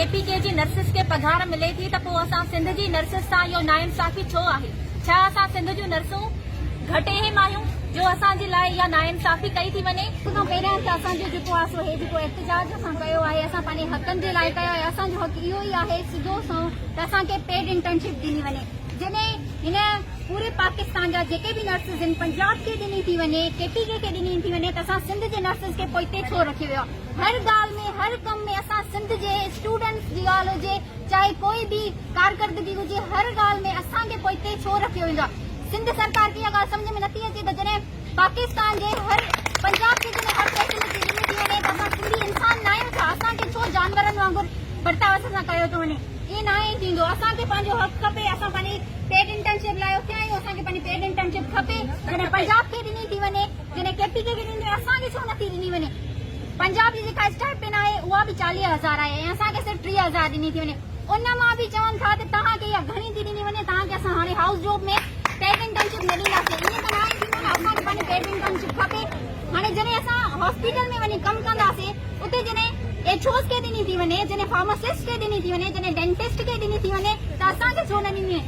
KPK जी nurses के पघार मिले थी त पोइ असां सिंध जी नर्सिस सां इहो नाइंसाफ़ी छो आहे? छा असां सिंध जूं नर्सूं घटि ई मायूं जो असांजे लाइ इहा नाइंसाफ़ी कई थी वञे? खां पहिरियां त असांजो जेको आहे सो हे जेको एहतजाज असां कयो आहे, असां पंहिंजे हक़नि जे लाइ कयो आहे। असांजो हक़ इहो ई आहे सिधो सो त असांखे पेड इंटर्नशिप ॾिनी वञे, जॾहिं हिन पूरे पाकिस्तान जा जेके बि नर्सिस आहिनि, पंजाब खे ॾिनी थी वञे, केपीके खे ॾिनी थी वञे, त असां सिंध जे नर्सिस खे पोइते छो रखियो वियो आहे? हर ॻाल्हि में, हर कम में असां सिंध जे स्टूडेंट्स जी ॻाल्हि हुजे, चाहे कोई बि कारकर्दगी हुजे, हर ॻाल्हि में असांखे पोइते छो रखियो वेंदो आहे? सिंध सरकार खे इहा ॻाल्हि सम्झ में नथी अचे त जॾहिं पाकिस्तान जे हर पंजाब खे जॾहिं हर फैसिलिटी ॾिनी थी वञे त असां सिंधी इंसान न आहियूं छा? असांखे छो जानवरनि वांगुरु बर्ताव असां कयो थो वञे? ईअं न आहे थींदो। असांखे पंहिंजो हक़ खपे, असां पंहिंजी पेड इंटर्नशिप लाइ उथिया आहियूं, असांखे पंहिंजी पेड इंटर्नशिप खपे। जॾहिं पंजाब खे ॾिनी थी वञे, जॾहिं केपीके खे ॾिनी, असांखे छो नथी ॾिनी वञे? पंजाब जी जेका स्टाइपेंड आहे उहा बि 40,000 आहे ऐं असांखे सिर्फ़ु 3,000 ॾिनी थी वञे। उन मां बि चवनि था त तव्हांखे इहा घणी थी ॾिनी वञे, तव्हांखे असां हाणे हाउस जॉब में पेड इंटर्नशिप न ॾींदासीं। ईअं त न आहे थींदो न, असांखे पंहिंजी पेड इंटर्नशिप खपे। हाणे जॾहिं असां हॉस्पिटल में वञी कमु कंदासीं, उते जॾहिं एचओस खे ॾिनी थी वञे, जॾहिं फार्मासिस्ट खे ॾिनी थी वञे, जॾहिं डेंटिस्ट खे ॾिनी थी वञे, त असांखे छो न ॾिनी?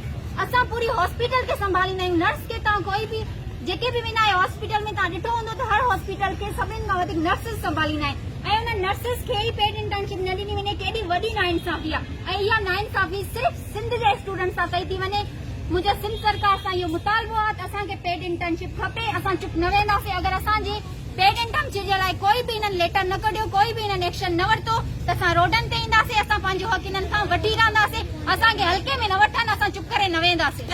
असां पूरी हॉस्पिटल खे संभालींदा आहियूं। नर्स खे तव्हां कोई बि जेके बि वेंदा आहियो हॉस्पिटल में, तव्हां ॾिठो हूंदो त हर हॉस्पिटल खे सभिनि खां वधीक नर्सिस संभालींदा आहिनि ऐं उन नर्सिस खे ई पेड इंटर्नशिप न ॾिनी वञे, केॾी वॾी नाइंसाफ़ी आहे। ऐं इहा नाइंसाफ़ी सिर्फ़ु सिंध जे स्टूडेंट सां कई थी वञे। मुंहिंजो सिंध सरकार सां इहो मुतालबो आहे त असांखे पेड इंटर्नशिप खपे। असां चुप न वेंदासीं। अगरि असांजी पेड इंटर्नशिप जे लाइ कोई बि इन्हनि लेटर न कढियो, कोई बि इन्हनि एक्शन न वरितो, त असां रोडनि ते ईंदासीं, असां पंहिंजो हक़ इन्हनि खां वठी रहंदासीं। असांखे हल्के में न वठनि, असां चुप करे न वेंदासीं।